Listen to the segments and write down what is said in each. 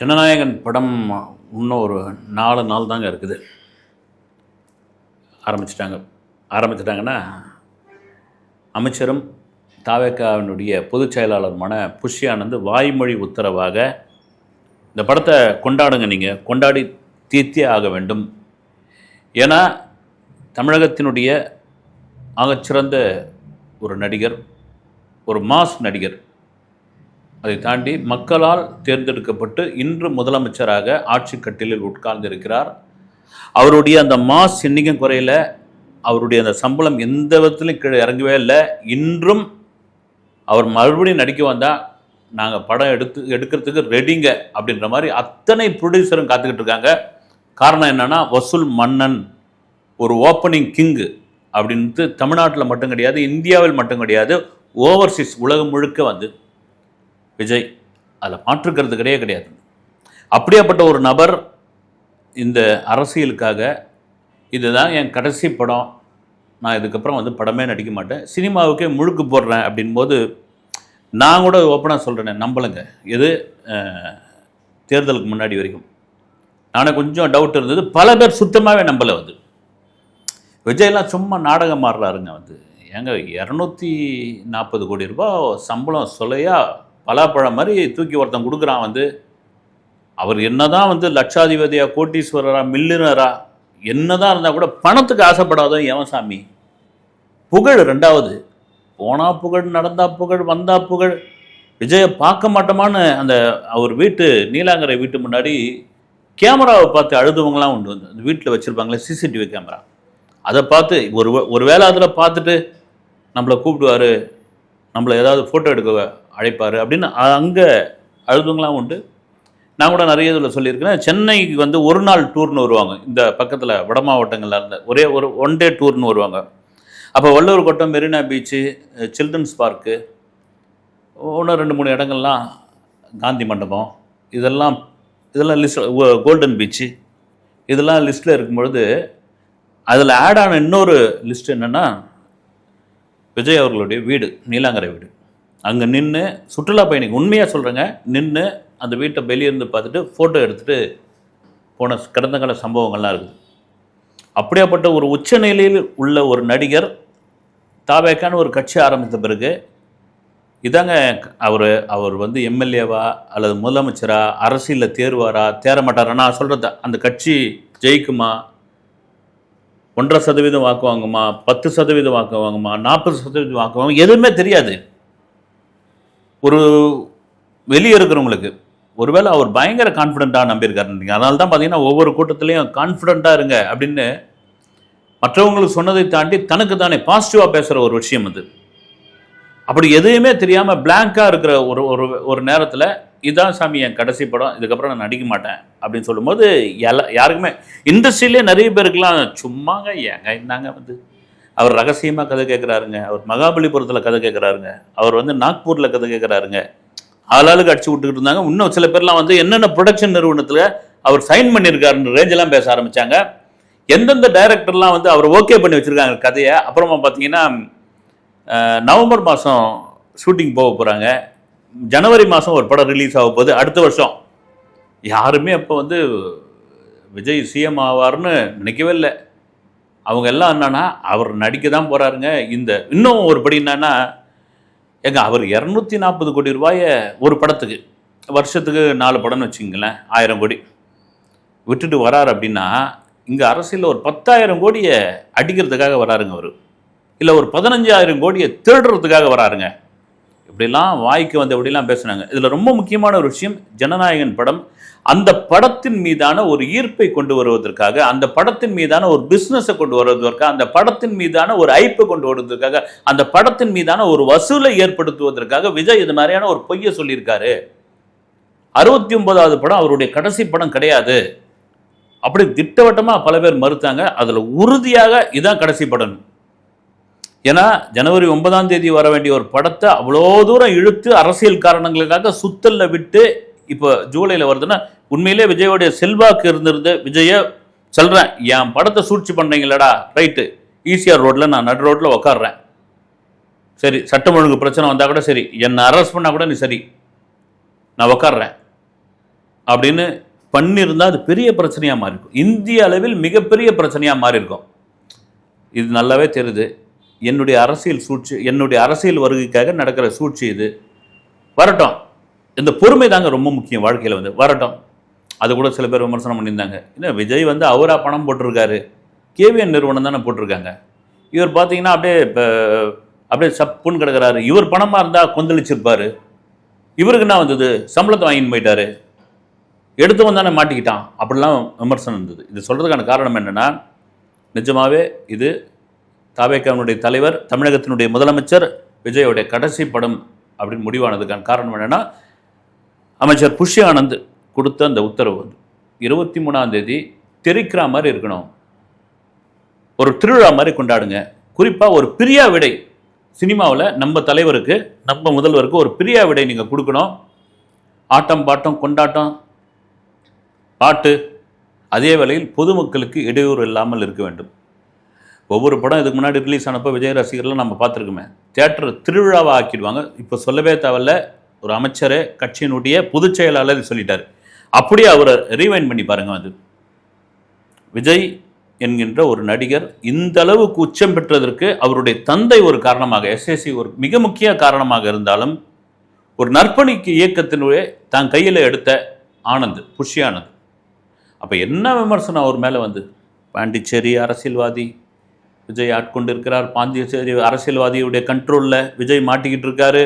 ஜனநாயகன் படம் இன்னும் ஒரு 4 நாள் தாங்க இருக்குது. ஆரம்பிச்சிட்டாங்கன்னா அமைச்சரும் தாவேக்காவினுடைய பொதுச் செயலாளருமான புஷி ஆனந்த் வாய்மொழி உத்தரவாக இந்த படத்தை கொண்டாடுங்க, நீங்கள் கொண்டாடி தீர்த்தே ஆக வேண்டும். ஏன்னா தமிழகத்தினுடைய ஆகச்சிறந்த ஒரு நடிகர், ஒரு மாஸ் நடிகர், அதை தாண்டி மக்களால் தேர்ந்தெடுக்கப்பட்டு இன்று முதலமைச்சராக ஆட்சி கட்டிலில் உட்கார்ந்திருக்கிறார். அவருடைய அந்த மாஸ் இன்னைக்கும் குறையில, அவருடைய அந்த சம்பளம் எந்த விதத்திலும் கீழே இறங்கவே இல்லை. இன்றும் அவர் மறுபடியும் நடிக்க வந்தால் நாங்கள் படம் எடுக்கிறதுக்கு ரெடிங்க அப்படின்ற மாதிரி அத்தனை ப்ரொடியூசரும் காத்துக்கிட்டு இருக்காங்க. காரணம் என்னென்னா, வசூல் மன்னன், ஒரு ஓப்பனிங் கிங்கு அப்படின்ட்டு தமிழ்நாட்டில் மட்டும் கிடையாது, இந்தியாவில் மட்டும் கிடையாது, ஓவர்சீஸ் உலகம் முழுக்க வந்து விஜய் அதில் மாற்றுக்கிறது கிடையாது. அப்படியாப்பட்ட ஒரு நபர் இந்த அரசியலுக்காக இதுதான் என் கடைசி படம், நான் இதுக்கப்புறம் வந்து படமே நடிக்க மாட்டேன், சினிமாவுக்கே முழுக்கு போடுறேன் அப்படின்போது நான் கூட ஓப்பனாக சொல்கிறேன், நம்பலைங்க. இது தேர்தலுக்கு முன்னாடி வரைக்கும் நானே கொஞ்சம் டவுட் இருந்தது. பல பேர் சுத்தமாகவே நம்பலை. வந்து விஜய்லாம் சும்மா நாடகம் மாறுறாருங்க. வந்து ஏங்க 240 கோடி ரூபாய் சம்பளம் சொல்லையா பலாப்பழம் மாதிரி தூக்கி ஒருத்தன் கொடுக்குறான். வந்து அவர் என்னதான் வந்து லட்சாதிபதியா, கோட்டீஸ்வரரா, மில்லியனரா என்னதான் இருந்தால் கூட பணத்துக்கு ஆசைப்படாதோ எவன் சாமி. புகழ் ரெண்டாவது, போனா புகழ், நடந்தா புகழ், வந்தா புகழ். விஜயை பார்க்க மாட்டோமான்னு அந்த அவர் வீட்டு நீலாங்கரை வீட்டு முன்னாடி கேமராவை பார்த்து அழுதுவங்களாம் உண்டு. வந்து அந்த வீட்டில் வச்சுருப்பாங்களே சிசிடிவி கேமரா, அதை பார்த்து ஒரு வேளை அதில் பார்த்துட்டு நம்மளை கூப்பிடுவார், நம்மளை ஏதாவது ஃபோட்டோ எடுக்க அழைப்பார் அப்படின்னு அங்கே அழுதுங்களாம் உண்டு. நான் கூட நிறைய இதில் சொல்லியிருக்கிறேன். சென்னைக்கு வந்து ஒரு நாள் டூர்னு வருவாங்க, இந்த பக்கத்தில் வட மாவட்டங்களில் இருந்த ஒரே ஒரு 1 டே டூர்னு வருவாங்க. அப்போ Valluvar Kottam, Marina beach, children's park, 1 2 3 இடங்கள்லாம், காந்தி மண்டபம், இதெல்லாம் லிஸ்ட், கோல்டன் பீச்சு, இதெல்லாம் லிஸ்ட்டில் இருக்கும்பொழுது அதில் ஆட் ஆன இன்னொரு லிஸ்ட் என்னென்னா, விஜய் அவர்களுடைய வீடு, நீலாங்கரை வீடு. அங்கே நின்று சுற்றுலா பயணிக்கு, உண்மையாக சொல்கிறேங்க, நின்று அந்த வீட்டை வெளியிருந்து பார்த்துட்டு ஃபோட்டோ எடுத்துகிட்டு போன கடந்த கால சம்பவங்கள்லாம் இருக்குது. அப்படியாப்பட்ட ஒரு உச்சநிலையில் உள்ள ஒரு நடிகர் தாவேக்கான ஒரு கட்சி ஆரம்பித்த பிறகு இதாங்க அவர் வந்து எம்எல்ஏவா அல்லது முதலமைச்சரா, அரசியலில் தேர்வாரா, தேரமாட்டாரா, நான் சொல்கிறத அந்த கட்சி ஜெயிக்குமா, 1.5% வாக்கு வாங்குமா, 10% வாக்கு வாங்குமா, 40% வாக்கு வாங்குமா, எதுவுமே தெரியாது. ஒரு வெளியே இருக்கிறவங்களுக்கு ஒருவேளை அவர் பயங்கர கான்ஃபிடென்ட்டாக நம்பியிருக்காருன்றீங்க. அதனால தான் பார்த்தீங்கன்னா ஒவ்வொரு கூட்டத்திலையும் கான்ஃபிடென்ட்டாக இருங்க அப்படின்னு மற்றவங்களுக்கு சொன்னதை தாண்டி தனக்கு தானே பாசிட்டிவாக பேசுகிற ஒரு விஷயம் அது. அப்படி எதுவுமே தெரியாமல் பிளாங்காக இருக்கிற ஒரு நேரத்தில் இதான் சாமி என் கடைசி படம், இதுக்கப்புறம் நான் நடிக்க மாட்டேன் அப்படின்னு சொல்லும்போது யாருக்குமே, இண்டஸ்ட்ரியிலே நிறைய பேருக்குலாம் சும்மாங்க ஏங்க இருந்தாங்க. வந்து அவர் ரகசியமாக கதை கேட்குறாருங்க, அவர் மகாபலிபுரத்தில் கதை கேட்குறாருங்க, அவர் வந்து நாக்பூரில் கதை கேட்குறாருங்க, ஆளாளுக்கு அடிச்சு விட்டுக்கிட்டு இருந்தாங்க. இன்னும் சில பேர்லாம் வந்து என்னென்ன ப்ரொடக்ஷன் நிறுவனத்தில் அவர் சைன் பண்ணியிருக்காருன்ற ரேஞ்செல்லாம் பேச ஆரம்பித்தாங்க. எந்தெந்த டைரக்டர்லாம் வந்து அவர் ஓகே பண்ணி வச்சுருக்காங்க கதையை. அப்புறமா பார்த்தீங்கன்னா நவம்பர் மாதம் ஷூட்டிங் போக போகிறாங்க, ஜனவரி மாதம் ஒரு படம் ரிலீஸ் ஆக போகுது அடுத்த வருஷம். யாருமே அப்போ வந்து விஜய் சிஎம் ஆவார்னு நினைக்கவே இல்லை. அவங்க எல்லாம் என்னன்னா, அவர் நடிக்க தான் போகிறாருங்க. இன்னும் ஒரு படி என்னன்னா, ஏங்க அவர் 240 கோடி ரூபாயை ஒரு படத்துக்கு, வருஷத்துக்கு 4 படம்னு வச்சுங்களேன், 1000 கோடி விட்டுட்டு வராரு அப்படின்னா, இங்கே அரசியலில் ஒரு 10,000 கோடியை அடிக்கிறதுக்காக வராருங்க அவர், இல்லை ஒரு 15,000 கோடியை திருடுறதுக்காக வராருங்க. இப்படிலாம் வாய்க்கு வந்து எப்படிலாம் பேசுனாங்க. இதில் ரொம்ப முக்கியமான ஒரு விஷயம், ஜனநாயகன் படம் அந்த படத்தின் மீதான ஒரு ஈர்ப்பை கொண்டு வருவதற்காக, அந்த படத்தின் மீதான ஒரு பிஸ்னஸை கொண்டு வருவதற்காக, அந்த படத்தின் மீதான ஒரு ஐப்பை கொண்டு வருவதற்காக, அந்த படத்தின் மீதான ஒரு வசூலை ஏற்படுத்துவதற்காக விஜய் இது மாதிரியான ஒரு பொய்யை சொல்லியிருக்காரு. 69வது படம் அவருடைய கடைசி படம் கிடையாது அப்படி திட்டவட்டமாக பல பேர் மறுத்தாங்க. அதில் உறுதியாக இதான் கடைசி படம். ஏன்னா ஜனவரி 9ஆம் தேதி வர வேண்டிய ஒரு படத்தை அவ்வளோ தூரம் இழுத்து அரசியல் காரணங்களுக்காக சுத்தல்ல விட்டு இப்போ ஜூலையில் வருதுன்னா, உண்மையிலே விஜயோடைய செல்வாக்கு இருந்திருந்து விஜய சொல்கிறேன், என் படத்தை சூழ்ச்சி பண்ணுறீங்களடா, ரைட்டு, ஈசிஆர் ரோட்டில் நான் நடு ரோட்டில் உட்காடுறேன், சரி, சட்டம் ஒழுங்கு பிரச்சனை வந்தால் கூட சரி, என்னை அரெஸ்ட் பண்ணால் கூட நீ சரி, நான் உட்காடுறேன், அப்படின்னு பண்ணியிருந்தால் அது பெரிய பிரச்சனையாக மாறி இருக்கும். இந்திய அளவில் மிகப்பெரிய பிரச்சனையாக மாறி இருக்கும். இது நல்லாவே தெரியுது. என்னுடைய அரசியல் சூழ்ச்சி, என்னுடைய அரசியல் வருகைக்காக நடக்கிற சூழ்ச்சி இது. வரட்டும். இந்த பொறுமை தாங்க ரொம்ப முக்கியம் வாழ்க்கையில். வரட்டும். அது கூட சில பேர் விமர்சனம் பண்ணியிருந்தாங்க. இல்லை, விஜய் அவராக பணம் போட்டிருக்காரு, கேவிஎன் நிறுவனம் தானே போட்டிருக்காங்க. இவர் பார்த்தீங்கன்னா அப்படியே சப்புன்னு கிடக்கிறாரு. இவர் பணமாக இருந்தால் கொந்தளிச்சிருப்பார். இவருக்கு என்ன வந்தது? சம்பளத்தை வாங்கின்னு போயிட்டாரு, எடுத்தவன் தானே மாட்டிக்கிட்டான், அப்படிலாம் விமர்சனம் இருந்தது. இது சொல்கிறதுக்கான காரணம் என்னென்னா, நிஜமாகவே இது தவேகாவினுடைய தலைவர், தமிழகத்தினுடைய முதலமைச்சர் விஜயோடைய கடைசி படம் அப்படின்னு முடிவானதுக்கான காரணம் என்னென்னா, அமைச்சர் புஷ்ய ஆனந்த் கொடுத்த அந்த உத்தரவு 23ஆம் தேதி தெரிக்கிற மாதிரி இருக்கணும், ஒரு திருவிழா மாதிரி கொண்டாடுங்க. குறிப்பாக ஒரு பிரியா விடை சினிமாவில் நம்ம தலைவருக்கு, நம்ம முதல்வருக்கு ஒரு பிரியா விடை நீங்கள் கொடுக்கணும். ஆட்டம் பாட்டம் கொண்டாட்டம் பாட்டு, அதே வேளையில் பொதுமக்களுக்கு இடையூறு இல்லாமல் இருக்க வேண்டும். ஒவ்வொரு படம் இதுக்கு முன்னாடி ரிலீஸ் ஆனப்போ விஜய் ரசிகர்லாம் நம்ம பார்த்துருக்கோமே, தியேட்டர் திருவிழாவாக ஆக்கிடுவாங்க. இப்போ சொல்லவே தேவையில்ல, ஒரு அமைச்சரே கட்சியினுடைய பொதுச் செயலாளர் சொல்லிட்டார். அப்படியே அவரை ரீவைண்ட் பண்ணி பாருங்க. விஜய் என்கின்ற ஒரு நடிகர் இந்த அளவுக்கு உச்சம் பெற்றதற்கு அவருடைய தந்தை ஒரு காரணமாக, எஸ்எஸ்சி ஒரு மிக முக்கிய காரணமாக இருந்தாலும், ஒரு நற்பணிக்கு இயக்கத்தினுடைய தான் கையில் எடுத்த ஆனந்த், புஷ்ய ஆனந்த். அப்போ என்ன விமர்சனம் அவர் மேலே பாண்டிச்சேரி அரசியல்வாதி விஜய் ஆட்கொண்டு இருக்கிறார், பாண்டிச்சேரி அரசியல்வாதியுடைய கண்ட்ரோலில் விஜய் மாட்டிக்கிட்டு இருக்காரு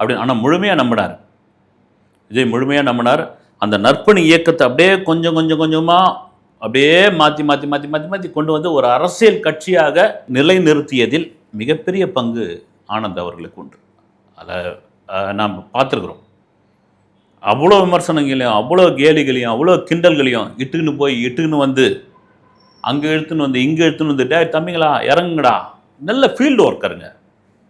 அப்படின்னு. ஆனால் முழுமையாக நம்பினார் விஜய், முழுமையாக நம்பினார். அந்த நற்பணி இயக்கத்தை அப்படியே கொஞ்சம் கொஞ்சம் கொஞ்சமாக அப்படியே மாற்றி கொண்டு ஒரு அரசியல் கட்சியாக நிலைநிறுத்தியதில் மிகப்பெரிய பங்கு ஆனந்த் அவர்களுக்கு உண்டு. அதை நாம் பார்த்துருக்குறோம். அவ்வளோ விமர்சனங்களையும், அவ்வளோ கேலிகளையும், அவ்வளோ கிண்டல்களையும் இட்டுக்குன்னு அங்கே இழுத்துன்னு இங்கே இழுத்துன்னு டே தம்பிங்களா இறங்குங்கடா, நல்ல ஃபீல்டு ஒர்க்கருங்க.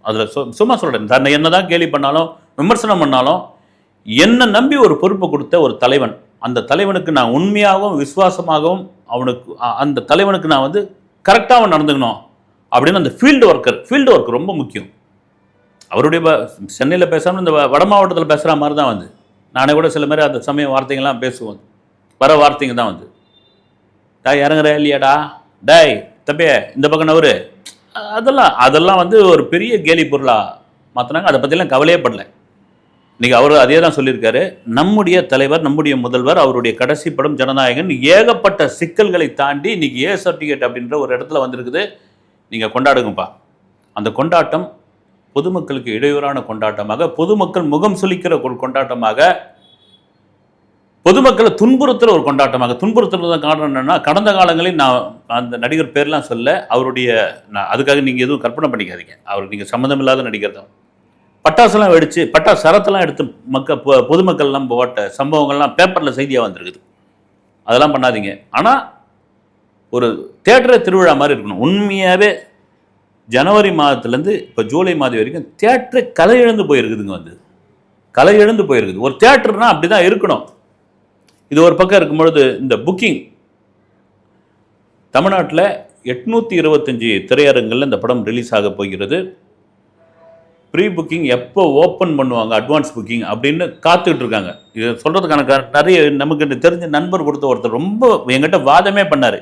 அதில் சும்மா சொல்கிறேன், தன்னை என்ன தான் கேலி பண்ணாலும் விமர்சனம் பண்ணாலும் என்னை நம்பி ஒரு பொறுப்பை கொடுத்த ஒரு தலைவன், அந்த தலைவனுக்கு நான் உண்மையாகவும் விசுவாசமாகவும் அந்த தலைவனுக்கு நான் கரெக்டாக நடந்துக்கணும் அப்படின்னு அந்த ஃபீல்டு ஒர்க் ரொம்ப முக்கியம். அவருடைய சென்னையில் பேசாமல் இந்த வட மாவட்டத்தில் பேசுகிற மாதிரி தான் நானே கூட சில மாதிரி அந்த சமய வார்த்தைகள்லாம் பேசுவோம். வர வார்த்தைங்க தான் டாய் இறங்குற இல்லையாடா, டாய் தப்பே இந்த பக்கம் நவரு, அதெல்லாம் ஒரு பெரிய கேலி பொருளாக மாற்றினாங்க. அதை பற்றிலாம் கவலையே படலை. இன்றைக்கி அவர் அதே தான் சொல்லியிருக்காரு. நம்முடைய தலைவர், நம்முடைய முதல்வர், அவருடைய கடைசி படம் ஜனநாயகன் ஏகப்பட்ட சிக்கல்களை தாண்டி இன்றைக்கி ஏ சர்டிஃபிகேட் அப்படின்ற ஒரு இடத்துல வந்திருக்குது, நீங்கள் கொண்டாடுங்கப்பா. அந்த கொண்டாட்டம் பொதுமக்களுக்கு இடையூறான கொண்டாட்டமாக, பொதுமக்கள் முகம் சுளிக்கிற ஒரு கொண்டாட்டமாக, பொதுமக்களை துன்புறுத்துகிற ஒரு கொண்டாட்டமாக. துன்புறுத்துறது காரணம் என்னென்னா, கடந்த காலங்களில் நான் அந்த நடிகர் பேர்லாம் சொல்ல, அவருடைய அதுக்காக நீங்கள் எதுவும் கற்பனை பண்ணிக்காதீங்க, அவர் நீங்கள் சம்மந்தம் இல்லாத நடிகர் தான். பட்டாசுலாம் வெடித்து பட்டாசு சரத்தெல்லாம் எடுத்து பொதுமக்கள்லாம் போட்ட சம்பவங்கள்லாம் பேப்பரில் செய்தியாக வந்திருக்குது. அதெல்லாம் பண்ணாதீங்க. ஆனால் ஒரு தியேட்டரை திருவிழா மாதிரி இருக்கணும். உண்மையாகவே ஜனவரி மாதத்துலேருந்து இப்போ ஜூலை மாதம் வரைக்கும் தியேட்டரை கலை இழந்து போயிருக்குதுங்க. கலை இழந்து போயிருக்குது. ஒரு தியேட்டர்னால் அப்படி தான் இருக்கணும். இது ஒரு பக்கம் இருக்கும்பொழுது, இந்த புக்கிங் தமிழ்நாட்டில் 825 திரையரங்களில் இந்த படம் ரிலீஸ் ஆக போகிறது. ப்ரீ புக்கிங் எப்போ ஓப்பன் பண்ணுவாங்க, அட்வான்ஸ் புக்கிங் அப்படின்னு காத்துக்கிட்டு இருக்காங்க. இது சொல்கிறதுக்கான நிறைய நமக்கு தெரிஞ்ச நண்பர் கொடுத்த ஒருத்தர் ரொம்ப என்கிட்ட வாதமே பண்ணார்.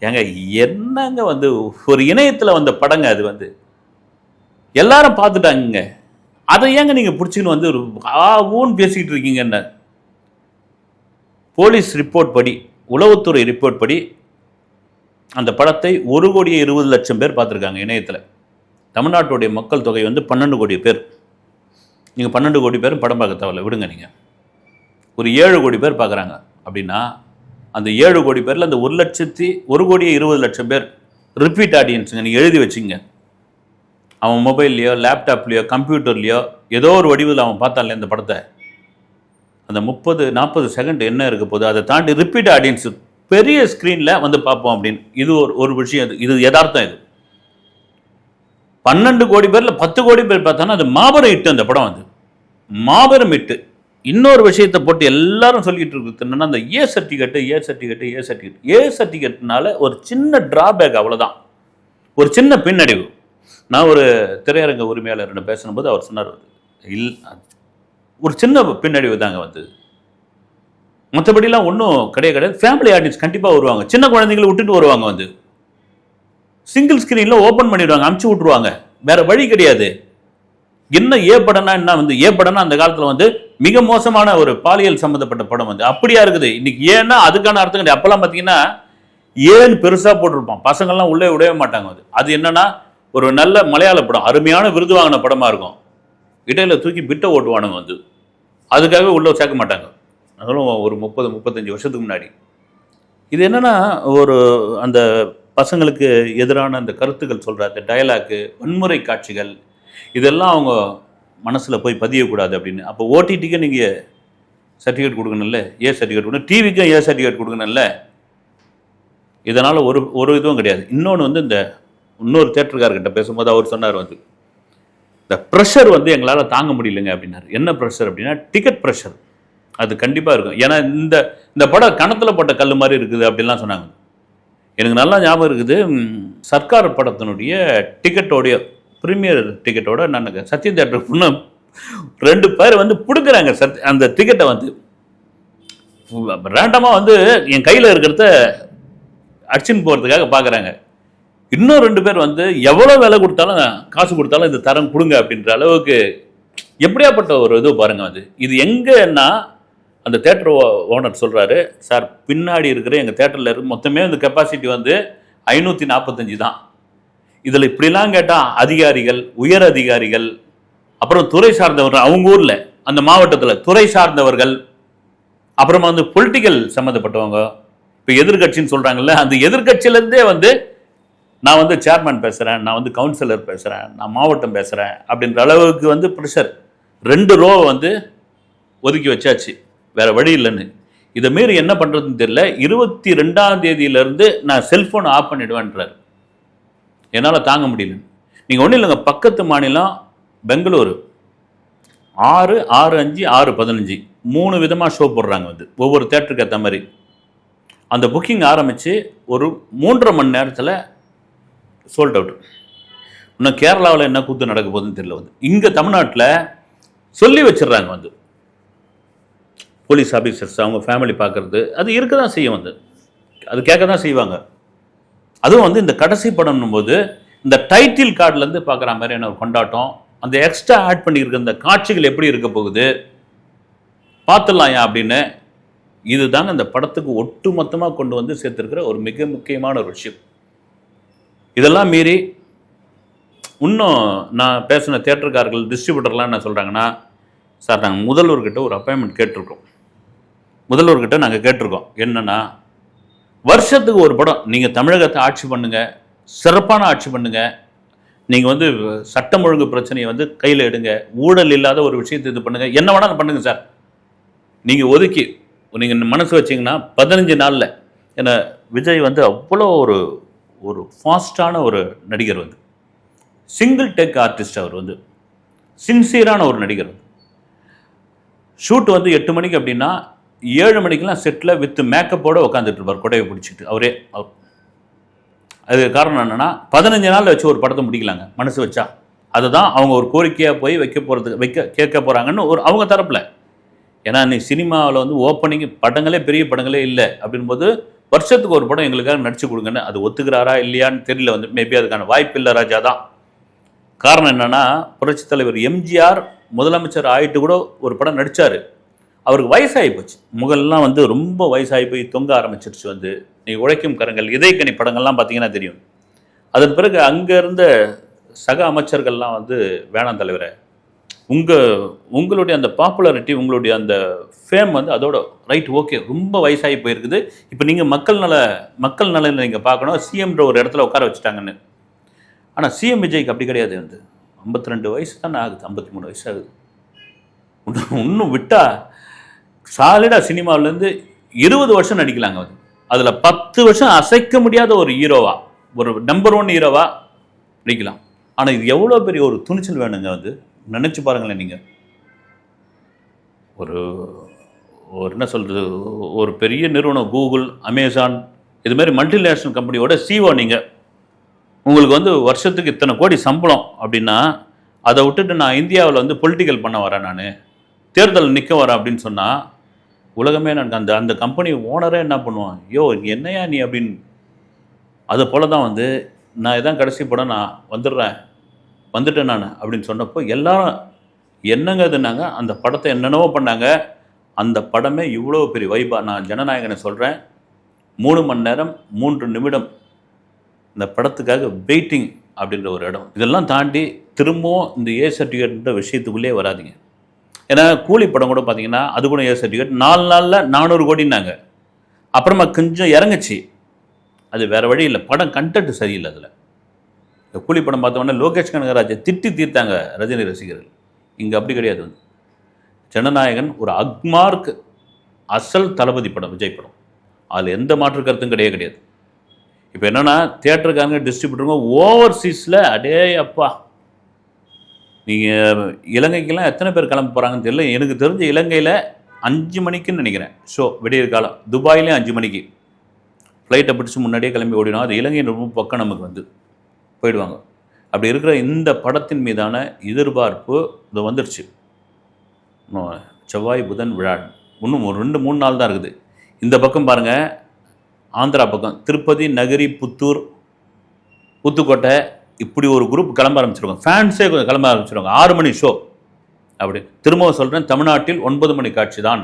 ஏங்க என்னங்க ஒரு இணையத்தில் வந்த படங்க, அது எல்லாரும் பார்த்துட்டாங்க, அதை ஏங்க நீங்கள் பிடிச்சின்னு ஒரு ஊன்னு பேசிக்கிட்டு இருக்கீங்க. என்ன போலீஸ் ரிப்போர்ட் படி, உளவுத்துறை ரிப்போர்ட் படி அந்த படத்தை 1,20,00,000 பேர் பார்த்துருக்காங்க இணையத்தில். தமிழ்நாட்டுடைய மக்கள் தொகை 12 கோடி பேர். நீங்கள் 12 கோடி பேர் படம் பார்க்க தேவையில்ல, விடுங்க. நீங்கள் ஒரு 7 கோடி பேர் பார்க்குறாங்க அப்படின்னா, அந்த 7 கோடி பேரில் அந்த 1,20,00,000 பேர் ரிப்பீட் ஆடியன்ஸுங்க. நீங்கள் எழுதி வச்சுங்க. அவன் மொபைல்லையோ லேப்டாப்லேயோ கம்ப்யூட்டர்லேயோ ஏதோ ஒரு வடிவில் அவன் பார்த்தான்ல இந்த படத்தை, அந்த 30-40 செகண்ட் என்ன இருக்க போகுது, அதை தாண்டி ரிப்பீட் ஆடியன்ஸு பெரிய ஸ்க்ரீனில் பார்ப்போம் அப்படின்னு. இது ஒரு விஷயம். இது யதார்த்தம். இது 12 கோடி பேரில் 10 கோடி பேர் பார்த்தானா அது மாபெரும் ஹிட். அந்த படம் மாபெரும் ஹிட்டு. இன்னொரு விஷயத்தை போட்டு எல்லாரும் சொல்லிட்டு இருக்குது என்னன்னா, அந்த ஏ சர்டிஃபிகேட்னால ஒரு சின்ன டிராபேக், அவ்வளோதான், ஒரு சின்ன பின்னடைவு. நான் ஒரு திரையரங்க உரிமையாளர் பேசும்போது அவர் சொன்னார், ஒரு சின்ன பின்னடைவு தாங்க மற்றபடிலாம் ஒன்றும் கிடையாது. ஃபேமிலி ஆடியன்ஸ் கண்டிப்பாக வருவாங்க. சின்ன குழந்தைங்களை விட்டுட்டு வருவாங்க. வந்து சிங்கிள் ஸ்கிரீனில் ஓப்பன் பண்ணிடுவாங்க, அமுச்சு விட்ருவாங்க. வேற வழி கிடையாது. என்ன படம்னா என்ன வந்து படம்னா அந்த காலத்தில் வந்து மிக மோசமான ஒரு பாலியல் சம்மந்தப்பட்ட படம் வந்து அப்படியா இருக்குது. இன்னைக்கு ஏன்னா அதுக்கான அர்த்தம் கிடையாது. அப்பெல்லாம் பார்த்தீங்கன்னா ஏன்னு பெருசாக போட்டிருப்பான், பசங்கள்லாம் உள்ளே விடவே மாட்டாங்க. அது என்னன்னா ஒரு நல்ல மலையாள படம், அருமையான விருது வாங்கின படமாக இருக்கும். இடையில தூக்கி பிட்டை ஓட்டுவானுங்க வந்து, அதுக்காகவே உள்ளே சேர்க்க மாட்டாங்க. அதனாலும் ஒரு 30-35 வருஷத்துக்கு முன்னாடி. இது என்னன்னா ஒரு அந்த பசங்களுக்கு எதிரான அந்த கருத்துக்கள் சொல்கிற அந்த டயலாக்கு, வன்முறை காட்சிகள், இதெல்லாம் அவங்க மனசில் போய் பதியக்கூடாது அப்படின்னு. அப்போ ஓடிடிக்கு நீங்கள் சர்டிஃபிகேட் கொடுக்கணும்ல, சர்டிஃபிகேட் கொடுக்கணும், டிவிக்கும் சர்டிஃபிகேட் கொடுக்கணும்ல. இதனால் ஒரு இதுவும் கிடையாது. இன்னொன்று வந்து இந்த இன்னொரு தேட்டருக்காரர்கிட்ட பேசும்போது அவர் சொன்னார் வந்து, இந்த ப்ரெஷர் வந்து எங்களால் தாங்க முடியலைங்க அப்படின்னாரு. என்ன ப்ரெஷர் அப்படின்னா டிக்கெட் ப்ரெஷர். அது கண்டிப்பாக இருக்கும். ஏன்னா இந்த படம் கணத்தில் போட்ட கல் மாதிரி இருக்குது அப்படின்லாம் சொன்னாங்க. எனக்கு நல்லா ஞாபகம் இருக்குது, சர்க்கார் படத்தினுடைய டிக்கெட்டோடைய ப்ரீமியர் டிக்கெட்டோட நான் சத்யம் தேட்டருக்கு முன்னே 2 பேர் வந்து பிடுங்குறாங்க அந்த டிக்கெட்டை வந்து ரேண்டமாக வந்து என் கையில் இருக்கிறத அடிச்சுன்னு போகிறதுக்காக பார்க்குறாங்க. இன்னும் 2 பேர் வந்து எவ்வளோ விலை கொடுத்தாலும் காசு கொடுத்தாலும் இது தரம் கொடுங்க அப்படின்ற அளவுக்கு எப்படியாப்பட்ட ஒரு இது பாருங்க. அது இது எங்கன்னா அந்த தேட்டர் ஓனர் சொல்கிறாரு, சார் பின்னாடி இருக்கிற எங்கள் தேட்டரில் இருக்கு மொத்தமே இந்த கெப்பாசிட்டி வந்து 545 தான். இதில் இப்படிலாம் கேட்டால் அதிகாரிகள், உயர் அதிகாரிகள், அப்புறம் துறை சார்ந்தவர்கள், அவங்க ஊரில் அந்த மாவட்டத்தில் துறை சார்ந்தவர்கள், அப்புறமா வந்து பொலிட்டிக்கல் சம்மந்தப்பட்டவங்க, இப்போ எதிர்கட்சின்னு சொல்கிறாங்கல்ல, அந்த எதிர்கட்சியிலேருந்தே வந்து நான் வந்து சேர்மேன் பேசுகிறேன், நான் வந்து கவுன்சிலர் பேசுகிறேன், நான் மாவட்டம் பேசுகிறேன் அப்படின்ற அளவுக்கு வந்து ப்ரெஷர். 2 ரோ வந்து ஒதுக்கி வச்சாச்சு, வேறு வழி இல்லைன்னு. இதை மீறி என்ன பண்ணுறதுன்னு தெரியல. 22ஆம் தேதியிலேருந்து நான் செல்ஃபோனை ஆஃப் பண்ணிவிடுவேன்றார். என்னால் தாங்க முடியல. நீங்கள் ஒன்றும் இல்லைங்க, பக்கத்து மாநிலம் பெங்களூரு 6, 6-5, 6-15 3 விதமாக ஷோ போடுறாங்க வந்து ஒவ்வொரு தேட்டருக்கு ஏற்ற மாதிரி. அந்த புக்கிங் ஆரம்பித்து ஒரு 3.5 மணி நேரத்தில் சோல்ட் அவுட். இன்னும் கேரளாவில் என்ன கூத்து நடக்க போகுதுன்னு தெரியல. வந்து இங்கே தமிழ்நாட்டில் சொல்லி வச்சிடுறாங்க வந்து போலீஸ் ஆஃபீஸர்ஸ் அவங்க ஃபேமிலி பார்க்குறது அது இருக்க தான் செய்யும். வந்து அது கேட்க தான் செய்வாங்க. அதுவும் வந்து இந்த கடைசி படம்னும் போது இந்த டைட்டில் கார்டுலேருந்து பார்க்குற மாதிரியான ஒரு கொண்டாட்டம், அந்த எக்ஸ்ட்ரா ஆட் பண்ணியிருக்க இந்த காட்சிகள் எப்படி இருக்க போகுது பார்த்துடலாம் ஏன் அப்படின்னு. இதுதாங்க இந்த படத்துக்கு ஒட்டு மொத்தமாக கொண்டு வந்து சேர்த்துருக்கிற ஒரு மிக முக்கியமான ஒரு விஷயம். இதெல்லாம் மீறி இன்னும் நான் பேசின தியேட்டருக்காரர்கள், டிஸ்ட்ரிபியூட்டர்லாம் என்ன சொல்கிறாங்கன்னா, சார் நாங்கள் முதல்வர்கிட்ட ஒரு அப்பாயின்மெண்ட் கேட்டிருக்கோம். முதல்வர்கிட்ட நாங்கள் கேட்டிருக்கோம் என்னென்னா, வருஷத்துக்கு ஒரு படம் நீங்கள் தமிழகத்தை ஆட்சி பண்ணுங்கள், சிறப்பான ஆட்சி பண்ணுங்கள், நீங்கள் வந்து சட்டம் ஒழுங்கு பிரச்சனையை வந்து கையில் எடுங்க, ஊழல் இல்லாத ஒரு விஷயத்தை இது பண்ணுங்கள், என்ன வேணாலும் பண்ணுங்கள் சார். நீங்கள் ஒதுக்கி நீங்கள் மனசு வச்சிங்கன்னா 15 நாளில். ஏன்னா விஜய் வந்து அவ்வளோ ஒரு ஃபாஸ்டான ஒரு நடிகர், வந்து சிங்கிள் டேக் ஆர்டிஸ்ட், அவர் வந்து சின்சியரான ஒரு நடிகர். ஷூட் வந்து 8 மணிக்கு அப்படின்னா 7 மணிக்கெலாம் செட்டில் வித் மேக்கப்போடு உட்காந்துட்டு இருப்பார், கொடையை பிடிச்சிட்டு அவரே. அது காரணம் என்னென்னா 15 நாளில் வச்சு ஒரு படத்தை முடிக்கலாங்க மனசு வச்சா. அதுதான் அவங்க ஒரு கோரிக்கையாக போய் கேட்க போகிறாங்கன்னு ஒரு அவங்க தரப்பில். ஏன்னா இன்னைக்கு சினிமாவில் வந்து ஓப்பனிங் படங்களே பெரிய படங்களே இல்லை அப்படின்போது வருஷத்துக்கு ஒரு படம் எங்களுக்காக நடிச்சு கொடுங்கன்னு அது ஒத்துக்கிறாரா இல்லையான்னு தெரியல. வந்து மேபி அதுக்கான வாய்ப்பு இல்லை ராஜா தான். காரணம் என்னென்னா, புரட்சித் தலைவர் எம்ஜிஆர் முதலமைச்சர் ஆகிட்டு கூட ஒரு படம் நடித்தார். அவருக்கு வயசாகி போச்சு, முகல்லாம் வந்து ரொம்ப வயசாகி போய் தொங்க ஆரம்பிச்சிருச்சு. வந்து நீங்கள் உழைக்கும் கரங்கள், இதயக்கனி படங்கள்லாம் பார்த்தீங்கன்னா தெரியும். அதன் பிறகு அங்கே இருந்த சக அமைச்சர்கள்லாம் வந்து வேணாம் தலைவரை, உங்களுடைய அந்த பாப்புலாரிட்டி, உங்களுடைய அந்த ஃபேம் வந்து அதோட ரைட், ஓகே, ரொம்ப வயசாகி போயிருக்குது, இப்போ நீங்கள் மக்கள் நலனில் நீங்கள் பார்க்கணும், சிஎம்ன்ற ஒரு இடத்துல உட்கார வச்சுட்டாங்கன்னு. ஆனால் சிஎம் விஜய்க்கு அப்படி கிடையாது. வந்து 52 வயசு தானே ஆகுது, 53 வயசு ஆகுது. இன்னும் விட்டால் சாலிடாக சினிமாவிலேருந்து 20 வருஷம் நடிக்கலாங்க. வந்து அதில் 10 வருஷம் அசைக்க முடியாத ஒரு ஹீரோவா, ஒரு நம்பர் 1 ஹீரோவா நடிக்கலாம். ஆனால் இது எவ்வளோ பெரிய ஒரு துணிச்சல் வேணுங்க. வந்து நினச்சி பாருங்களேன். நீங்கள் ஒரு என்ன சொல்கிறது, ஒரு பெரிய நிறுவனம் கூகுள், அமேசான், இதுமாரி மல்டிநேஷ்னல் கம்பெனியோட சிஓ நீங்கள், உங்களுக்கு வந்து வருஷத்துக்கு இத்தனை கோடி சம்பளம் அப்படின்னா, அதை விட்டுட்டு நான் இந்தியாவில் வந்து பொலிட்டிக்கல் பண்ண வரேன், நான் தேர்தல் நிற்க வரேன் அப்படின்னு சொன்னால் உலகமே எனக்கு அந்த அந்த கம்பெனி ஓனரே என்ன பண்ணுவான், யோ என்னையா நீ அப்படின்னு. அது போல தான் வந்து நான் இதான் கடைசி படம், நான் வந்துட்டேன் நான் அப்படின்னு சொன்னப்போ எல்லாரும் என்னங்க இதுனாங்க. அந்த படத்தை என்னென்னவோ பண்ணாங்க. அந்த படமே இவ்வளோ பெரிய வைபா. நான் ஜனநாயகனை சொல்கிறேன், 3 மணி நேரம் 3 நிமிடம் இந்த படத்துக்காக வெயிட்டிங் அப்படின்ற ஒரு இடம். இதெல்லாம் தாண்டி திரும்பவும் இந்த ஏ சர்டிஃபிகேட்ன்ற விஷயத்துக்குள்ளே வராதிங்க. ஏன்னா கூலி படம் கூட பார்த்தீங்கன்னா அது கூட ஏ சர்டிஃபிகேட் 4 நாளில் 400 கோடினாங்க. அப்புறமா கொஞ்சம் இறங்குச்சு. அது வேறு வழி இல்லை, படம் கண்டென்ட் சரியில்லை. அதில் இந்த கூலி படம் பார்த்தோன்னே லோகேஷ் கனகராஜை திட்டி தீர்த்தாங்க ரஜினி ரசிகர்கள். இங்கே அப்படி கிடையாது. வந்து ஜனநாயகன் ஒரு அக்மார்க் அசல் தளபதி படம், விஜய் படம். அதில் எந்த மாற்று கருத்தும் கிடையாது. இப்போ என்னென்னா தியேட்டருக்காரங்க டிஸ்ட்ரிபியூட்டருங்க ஓவர்சீஸில் அடே அப்பா, நீங்கள் இலங்கைக்கெல்லாம் எத்தனை பேர் கிளம்ப போகிறாங்கன்னு தெரியல. எனக்கு தெரிஞ்ச இலங்கையில் 5 மணிக்குன்னு நினைக்கிறேன் ஷோ, விடியற் காலம். துபாயிலையும் 5 மணிக்கு ஃப்ளைட்டை பிடிச்சி முன்னாடியே கிளம்பி ஓடினோம். அது இலங்கையின் ரொம்ப பக்கம் நமக்கு வந்து போயிடுவாங்க. அப்படி இருக்கிற இந்த படத்தின் மீதான எதிர்பார்ப்பு இது வந்துடுச்சு. செவ்வாய் புதன் விழா இன்னும் ஒரு 2-3 நாள் தான் இருக்குது. இந்த பக்கம் பாருங்கள், ஆந்திரா பக்கம் திருப்பதி, நகரி, புத்தூர், புத்துக்கோட்டை, இப்படி ஒரு குரூப் கிளம்ப ஆரம்பிச்சிருவாங்க. ஃபேன்ஸே கிளம்ப ஆரம்பிச்சிருவாங்க. 6 மணி ஷோ அப்படி. திரும்பவும் சொல்கிறேன், தமிழ்நாட்டில் 9 மணி காட்சி தான்,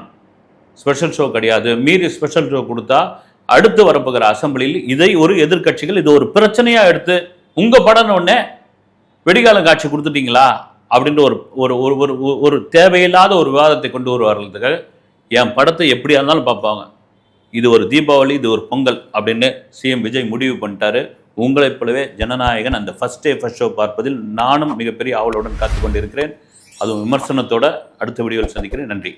ஸ்பெஷல் ஷோ கிடையாது. மீறி ஸ்பெஷல் ஷோ கொடுத்தா அடுத்து வரப்போகிற அசம்பிளியில் இதை ஒரு எதிர்கட்சிகள் இது ஒரு பிரச்சனையாக எடுத்து உங்கள் படம் ஒன்னே வெடிகாலம் காட்சி கொடுத்துட்டீங்களா அப்படின்ற ஒரு தேவையில்லாத ஒரு விவாதத்தை கொண்டு வருவார்களுக்கு என் படத்தை எப்படியா இருந்தாலும் பார்ப்பாங்க. இது ஒரு தீபாவளி, இது ஒரு பொங்கல் அப்படின்னு சிஎம் விஜய் முடிவு பண்ணிட்டாரு. உங்களைப் போலவே ஜனநாயகன் அந்த ஃபர்ஸ்ட் ஷோ பார்ப்பதில் நானும் மிகப்பெரிய ஆவலுடன் காத்துக்கொண்டிருக்கிறேன். அதுவும் விமர்சனத்தோட அடுத்த வீடியோவில் சந்திக்கிறேன். நன்றி.